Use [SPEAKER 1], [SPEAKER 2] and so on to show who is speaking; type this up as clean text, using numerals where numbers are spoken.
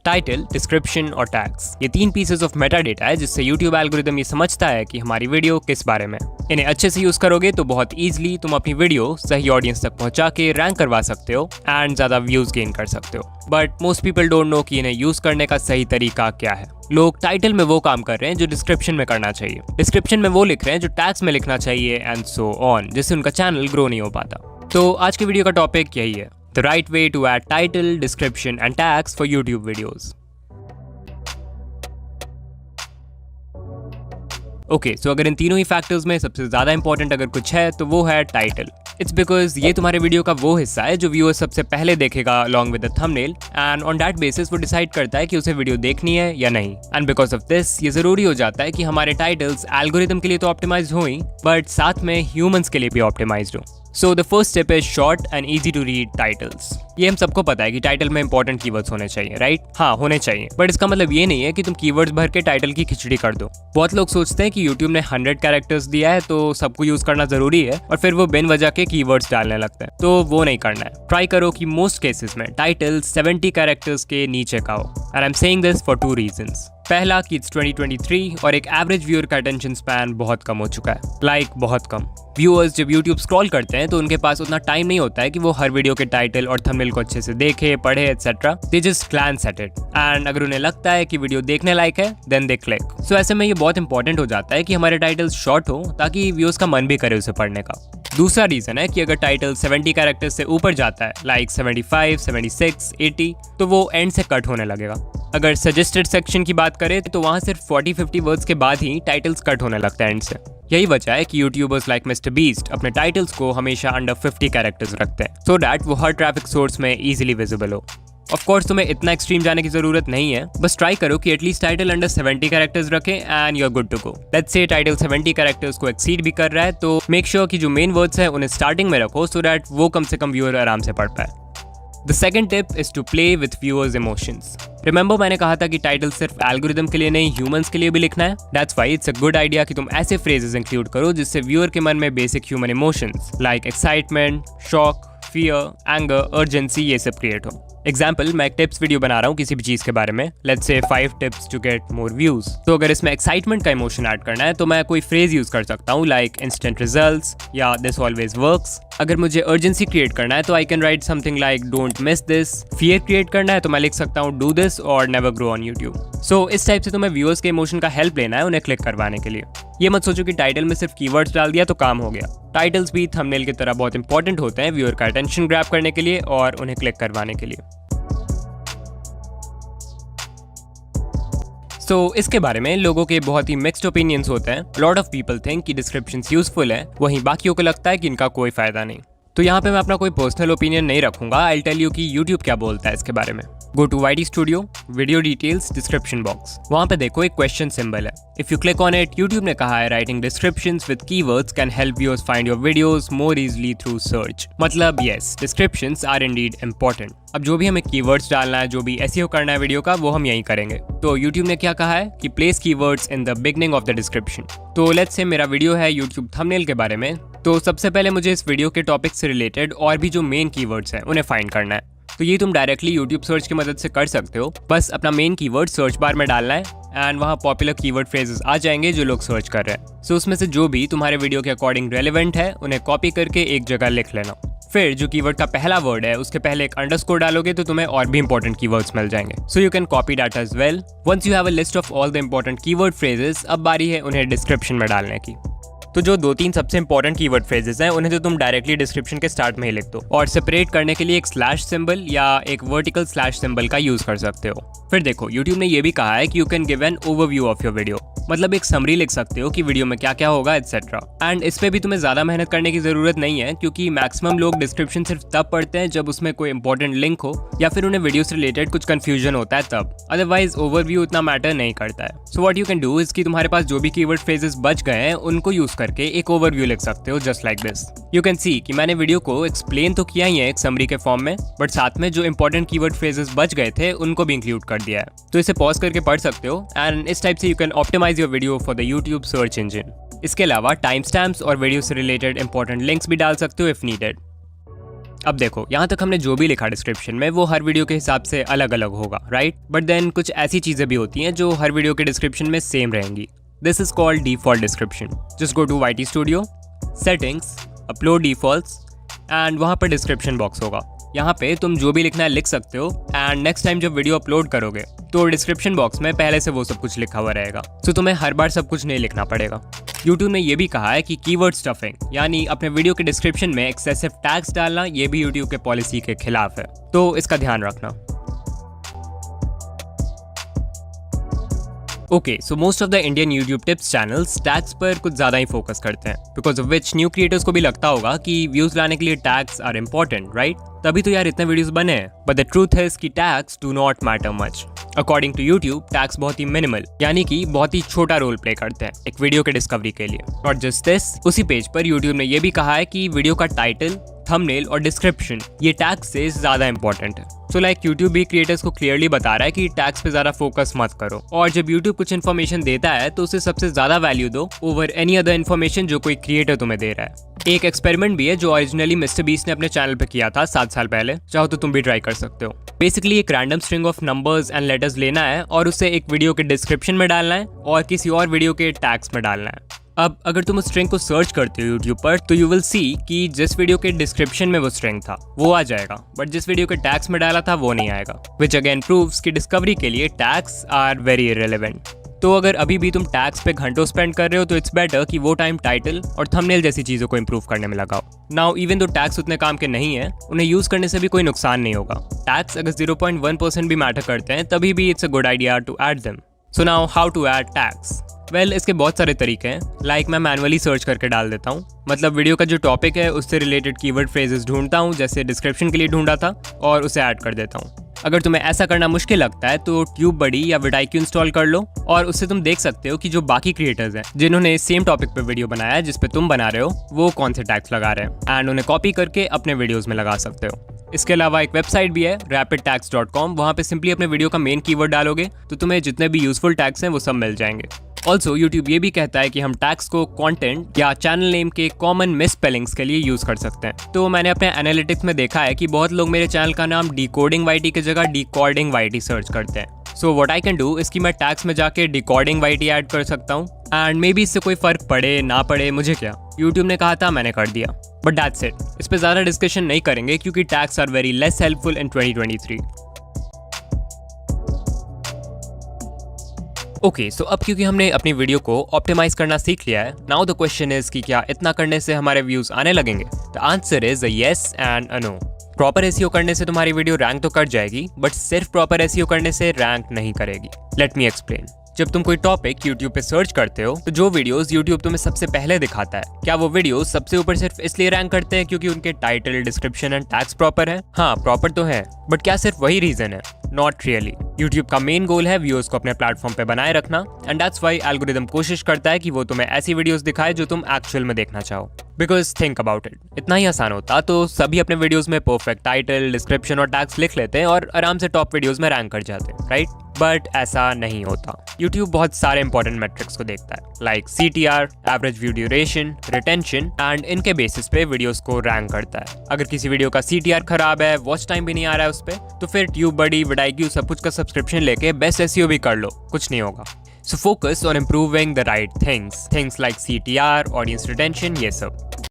[SPEAKER 1] Title, description और tags, ये 3 pieces of Meta data है जिससे यूट्यूब एल्गोरिदम ये समझता है कि हमारी वीडियो किस बारे में। इन्हें अच्छे से यूज करोगे तो बहुत ईजिली तुम अपनी वीडियो सही ऑडियंस तक पहुंचा के रैंक करवा सकते हो एंड ज्यादा व्यूज गेन कर सकते हो। But most people don't know कि इन्हें यूज करने का सही तरीका क्या है। लोग टाइटल में वो काम कर रहे हैं जो डिस्क्रिप्शन में करना चाहिए, डिस्क्रिप्शन में वो लिख रहे हैं जो टैग्स में लिखना चाहिए एंड सो ऑन, जिससे उनका चैनल ग्रो नहीं हो पाता। तो आज की वीडियो का टॉपिक यही है, the right way to add title, description and tags for YouTube videos. Okay, so अगर इन तीनों ही फैक्टर्स में सबसे ज्यादा इंपॉर्टेंट अगर कुछ है तो वो है टाइटल। इट्स बिकॉज ये तुम्हारे वीडियो का वो हिस्सा है जो व्यूअर सबसे पहले देखेगा along with the thumbnail and on that basis वो डिसाइड करता है कि उसे वीडियो देखनी है या नहीं। एंड बिकॉज ऑफ दिस ये जरूरी हो जाता है कि हमारे टाइटल्स एल्गोरिथम के लिए तो ऑप्टिमाइज हो ही, बट साथ में ह्यूमंस के लिए भी ऑप्टिमाइज्ड हो। So the first step is short and easy to read titles. ये हम सबको पता है कि टाइटल में इंपॉर्टेंट कीवर्ड्स होने चाहिए, राइट? हाँ, होने चाहिए, बट इसका मतलब ये नहीं है कि तुम कीवर्ड्स भर के टाइटल की खिचड़ी कर दो। बहुत लोग सोचते हैं कि यूट्यूब ने 100 कैरेक्टर्स दिया है तो सबको यूज करना जरूरी है और फिर वो बिन वजह के कीवर्ड्स डालने लगते हैं, तो वो नहीं करना है। ट्राई करो कि मोस्ट केसेस में टाइटल 70 कैरेक्टर्स के नीचे का हो, and I am saying this for 2 reasons. पहला कि इट्स 2023 और एक एवरेज व्यूअर का अटेंशन स्पैन बहुत कम हो चुका है, बहुत कम। व्यूअर्स जब यूट्यूब स्क्रॉल करते हैं तो उनके पास उतना टाइम नहीं होता है कि वो हर वीडियो के टाइटल और थंबनेल को अच्छे से देखे, पढ़े etcetera. They just glance at it and अगर उन्हें लगता है कि वीडियो देखने लायक है देन दे क्लिक। सो ऐसे में ये बहुत इंपॉर्टेंट हो जाता है कि हमारे टाइटल्स शॉर्ट हो ताकि व्यूअर्स का मन भी करे उसे पढ़ने का। दूसरा रीजन है कि अगर टाइटल 70 कैरेक्टर्स से ऊपर जाता है, लाइक 75, 76, 80, तो वो एंड से कट होने लगेगा। अगर सजेस्टेड सेक्शन की बात करें तो वहाँ सिर्फ 40-50 वर्ड्स के बाद ही टाइटल्स कट होने लगते हैं एंड से। यही वजह है कि यूट्यूबर्स लाइक मिस्टर बीस्ट अपने टाइटल्स को हमेशा अंडर 50 कैरेक्टर्स रखते हैं, सो दैट वो हर ट्रैफिक सोर्स में इजीली विजिबल हो। ऑफ कोर्स तुम्हें इतना एक्सट्रीम जाने की जरूरत नहीं है, बस ट्राई करो कि एटलीस्ट टाइटल अंडर 70 कैरेक्टर्स रखें and you are good to go. Let's say title 70 characters को एक्सीड भी कर रहा है तो मेक श्योर कि जो मेन वर्ड्स हैं उन्हें स्टार्टिंग में रखो सो दैट वो कम से कम व्यूअर आराम से पढ़ पाए। The second tip is to play with viewers' emotions. Remember मैंने कहा था कि टाइटल सिर्फ एल्गोरिथम के लिए नहीं, ह्यूमंस के लिए भी लिखना है। That's why it's a good idea कि तुम ऐसे phrases इंक्लूड करो जिससे व्यूअर के मन में basic human emotions like excitement, shock, fear, anger, urgency ये सब क्रिएट हो। एग्जाम्पल, मैं एक टिप्स वीडियो बना रहा हूँ किसी भी चीज के बारे में, let's say 5 tips to get more views. तो अगर इसमें एक्साइटमेंट का इमोशन ऐड करना है तो मैं कोई फ्रेज यूज कर सकता हूँ लाइक इंस्टेंट रिजल्ट्स या दिस ऑलवेज वर्क्स। अगर मुझे अर्जेंसी क्रिएट करना है तो I can write something like don't miss this. Fear create करना है तो मैं लिख सकता हूँ डू दिस और नेवर ग्रो ऑन यूट्यूब। सो इस टाइप से तुम्हें व्यूअर्स के इमोशन का हेल्प लेना है उन्हें क्लिक करवाने के लिए। ये मत सोचो कि टाइटल में सिर्फ कीवर्ड्स डाल दिया तो काम हो गया। टाइटल्स भी थंबनेल की तरह बहुत इंपॉर्टेंट होते हैं व्यूअर का अटेंशन ग्रैब करने के लिए और उन्हें क्लिक करवाने के लिए। सो इसके बारे में लोगों के बहुत ही मिक्स्ड ओपिनियंस होते हैं। लॉट ऑफ पीपल थिंक कि डिस्क्रिप्शंस यूजफुल है, वहीं बाकियों को लगता है कि इनका कोई फायदा नहीं। तो यहाँ पे मैं अपना कोई पर्सनल ओपिनियन नहीं रखूंगा, आई टेल यू कि यूट्यूब क्या बोलता है इसके बारे में। Go to YT studio, video details, description box. वहाँ पे देखो एक क्वेश्चन सिंबल है। If you click on it, YouTube ने कहा है writing descriptions with keywords can help viewers find your videos more easily through search. मतलब yes, descriptions are indeed important. अब जो भी हमें कीवर्ड्स डालना है, जो भी SEO करना है वीडियो का, वो हम यहीं करेंगे। तो यूट्यूब ने क्या कहा है कि place keywords in the beginning of the description. तो लेट्स से मेरा वीडियो है यूट्यूब थंबनेल के बारे में, तो सबसे पहले मुझे इस वीडियो के टॉपिक से रिलेटेड और भी जो मेन कीवर्ड्स हैं उन्हें फाइंड करना है। तो ये तुम डायरेक्टली यूट्यूब सर्च की मदद से कर सकते हो। बस अपना मेन कीवर्ड सर्च बार में डालना है एंड वहाँ पॉपुलर कीवर्ड फ्रेजेस आ जाएंगे जो लोग सर्च कर रहे हैं। सो उसमें से जो भी तुम्हारे वीडियो के अकॉर्डिंग रेलेवेंट है उन्हें कॉपी करके एक जगह लिख लेना। फिर जो कीवर्ड का पहला वर्ड है उसके पहले एक अंडरस्कोर डालोगे तो तुम्हें और भी इंपॉर्टेंट कीवर्ड्स मिल जाएंगे। So you can copy that as well. Once you have a list of all the important keyword phrases, अब बारी है उन्हें डिस्क्रिप्शन में डालने की। तो जो 2-3 सबसे इंपॉर्टेंट कीवर्ड फ्रेजेस हैं उन्हें तो तुम डायरेक्टली डिस्क्रिप्शन के स्टार्ट में ही लिख दो और सेपरेट करने के लिए एक स्लैश सिंबल या एक वर्टिकल स्लैश सिंबल का यूज कर सकते हो। फिर देखो, यूट्यूब ने ये भी कहा है कि you can give an overview of your video, मतलब एक समरी लिख सकते हो कि वीडियो में क्या क्या होगा एटसेट्रा। एंड इस पे भी तुम्हें ज्यादा मेहनत करने की जरूरत नहीं है क्योंकि मैक्सिमम लोग डिस्क्रिप्शन सिर्फ तब पढ़ते हैं जब उसमें कोई इंपॉर्टेंट लिंक हो या फिर उन्हें वीडियो से रिलेटेड कुछ कंफ्यूजन होता है तब। अदरवाइज ओवरव्यू उतना मैटर नहीं करता है। So what you can do is कि तुम्हारे पास जो भी कीवर्ड फ्रेजेस बच गए हैं उनको यूज करके एक ओवरव्यू लिख सकते हो just like this. You can see कि मैंने वीडियो को एक्सप्लेन तो किया ही है एक समरी के फॉर्म में, बट साथ में जो इंपॉर्टेंट कीवर्ड फ्रेजेस बच गए थे उनको भी इंक्लूड कर दिया है। तो इसे पॉज करके पढ़ सकते हो एंड इस टाइप से you can optimize your video for the YouTube search engine. इसके अलावा टाइम स्टैम्प्स और वीडियो से रिलेटेड इंपॉर्टेंट लिंक्स भी डाल सकते हो इफ नीडेड। अब देखो, यहाँ तक हमने जो भी लिखा डिस्क्रिप्शन में वो हर वीडियो के हिसाब से अलग अलग होगा, राइट? बट देन कुछ ऐसी चीजें भी होती हैं जो हर वीडियो के डिस्क्रिप्शन में सेम रहेंगी। This is called default description. Just go to YT studio, settings, upload defaults and वहाँ पर डिस्क्रिप्शन बॉक्स होगा। यहाँ पे तुम जो भी लिखना है लिख सकते हो एंड नेक्स्ट टाइम जब वीडियो अपलोड करोगे तो डिस्क्रिप्शन बॉक्स में पहले से वो सब कुछ लिखा हुआ रहेगा, तो तुम्हें हर बार सब कुछ नहीं लिखना पड़ेगा। YouTube ने ये भी कहा है कि कीवर्ड स्टफिंग यानी अपने वीडियो के डिस्क्रिप्शन में एक्सेसिव टैग्स डालना ये भी YouTube के पॉलिसी के खिलाफ है, तो इसका ध्यान रखना। Okay, so most of the Indian YouTube tips channels tags पर कुछ ज़्यादा ही फोकस करते हैं, because of which new creators को भी लगता होगा कि व्यूज लाने के लिए टैग्स आर इम्पोर्टेंट, राइट? तभी तो यार इतने वीडियोस बने हैं। बट द ट्रूथ है कि tags do not matter much. According to YouTube, tags बहुत ही मिनिमल यानी कि बहुत ही छोटा रोल प्ले करते हैं एक वीडियो के डिस्कवरी के लिए। नॉट जस्ट दिस, उसी पेज पर यूट्यूब ने यह भी कहा है कि वीडियो का टाइटल, थंबनेल और डिस्क्रिप्शन ये टैग्स से ज़्यादा इंपॉर्टेंट है। सो लाइक यूट्यूब भी क्रिएटर्स को क्लियरली बता रहा है कि टैग्स पे ज़्यादा फोकस मत करो, और जब यूट्यूब कुछ इन्फॉर्मेशन देता है तो उसे सबसे ज़्यादा वैल्यू दो ओवर एनी अदर इन्फॉर्मेशन जो कोई क्रिएटर तुम्हें दे रहा है। एक एक्सपेरिमेंट भी है जो ओरिजिनली मिस्टर बीस्ट ने अपने चैनल पे किया था 7 साल पहले, चाहो तो तुम भी ट्राई कर सकते हो। बेसिकली एक random string of numbers and letters लेना है और उसे एक वीडियो के डिस्क्रिप्शन में डालना है और किसी और वीडियो के टैग्स में डालना है। अब अगर तुम उस स्ट्रिंग को सर्च करते हो यूट्यूब पर तो यू विल सी कि जिस वीडियो के डिस्क्रिप्शन में वो स्ट्रिंग था वो आ जाएगा, बट जिस वीडियो के टैग्स में डाला था वो नहीं आएगा, विच अगेन प्रूव्स कि डिस्कवरी के लिए टैग्स आर वेरी इररिलेवेंट। तो अगर अभी भी तुम टैग्स पे घंटों स्पेंड कर रहे हो तो इट्स बेटर कि वो टाइम टाइटल और थंबनेल जैसी चीज़ों को इंप्रूव करने में लगाओ। नाउ इवन दो टैग्स उतने काम के नहीं है, उन्हें यूज़ करने से भी कोई नुकसान नहीं होगा। टैग्स अगर 0.1% भी मैटर करते हैं तभी भी it's a good idea to add them. So now how to add tags? Well, इसके बहुत सारे तरीके हैं। लाइक मैं मैनुअली सर्च करके डाल देता हूँ, मतलब वीडियो का जो टॉपिक है उससे रिलेटेड कीवर्ड फ्रेजेस ढूंढता हूँ, जैसे डिस्क्रिप्शन के लिए ढूंढा था, और उसे ऐड कर देता हूँ। अगर तुम्हें ऐसा करना मुश्किल लगता है तो TubeBuddy या vidIQ इंस्टॉल कर लो और उससे तुम देख सकते हो कि जो बाकी क्रिएटर्स हैं जिन्होंने सेम टॉपिक पे वीडियो बनाया है जिस पे तुम बना रहे हो वो कौन से टैग्स लगा रहे हैं, एंड उन्हें कॉपी करके अपने वीडियोस में लगा सकते हो। इसके अलावा एक वेबसाइट भी है rapidtags.com, वहाँ पे सिंपली अपने वीडियो का मेन कीवर्ड डालोगे तो तुम्हें जितने भी यूजफुल टैग्स हैं वो सब मिल जाएंगे। ऑल्सो यूट्यूब ये भी कहता है कि हम टैग्स को कंटेंट या चैनल नेम के कॉमन मिसस्पेलिंग्स के लिए यूज कर सकते हैं। तो मैंने अपने एनालिटिक्स में देखा है कि बहुत लोग मेरे चैनल का नाम डिकोडिंग YT की जगह डिकॉर्डिंग YT सर्च करते हैं। So what I can do इस कि मैं टैग्स में जाके डिकॉर्डिंग YT ऐड कर सकता हूँ, एंड मे बी इससे कोई फर्क पड़े ना पड़े मुझे क्या, यूट्यूब ने कहा था मैंने कर दिया। बट दैट्स इट, इस पे ज़्यादा डिस्कशन नहीं करेंगे क्योंकि tags are very less helpful in 2023। Okay, so अब क्योंकि हमने अपनी वीडियो को ऑप्टिमाइज करना सीख लिया है, नाउ द क्वेश्चन इज कि क्या इतना करने से हमारे व्यूज आने लगेंगे? The answer is a yes and a no. Proper SEO करने से तुम्हारी वीडियो रैंक तो कर जाएगी, बट सिर्फ प्रॉपर एसईओ करने से रैंक नहीं करेगी। Let me explain. जब तुम कोई टॉपिक YouTube पे सर्च करते हो तो जो वीडियोस YouTube तुम्हें सबसे पहले दिखाता है, क्या वो वीडियोस सबसे ऊपर सिर्फ इसलिए रैंक करते हैं क्योंकि उनके title, description and tags proper है? हाँ, प्रॉपर तो है, बट क्या सिर्फ वही रीजन है? Not really. YouTube का मेन गोल है व्यूअर्स को अपने प्लेटफॉर्म पे बनाए रखना, एंड दैट्स व्हाई एल्गोरिदम कोशिश करता है कि वो तुम्हें ऐसी वीडियोस दिखाए जो तुम एक्चुअल में देखना चाहो। बिकॉज थिंक अबाउट इट, इतना ही आसान होता तो सभी अपने वीडियोस में परफेक्ट टाइटल, डिस्क्रिप्शन और टैग्स लिख लेते हैं और आराम से टॉप वीडियोस में रैंक कर जाते हैं, राइट? बट ऐसा नहीं होता। YouTube बहुत सारे इंपॉर्टेंट मेट्रिक्स को देखता है, like CTR, average view duration, retention, and इनके बेसिस पे वीडियोस को रैंक करता है। अगर किसी वीडियो का CTR खराब है, वॉच टाइम भी नहीं आ रहा है उस पर, तो फिर TubeBuddy, vidIQ सब कुछ का सब्सक्रिप्शन लेके बेस्ट SEO भी कर लो, कुछ नहीं होगा। So focus on improving the right things like CTR, audience retention, ये सब।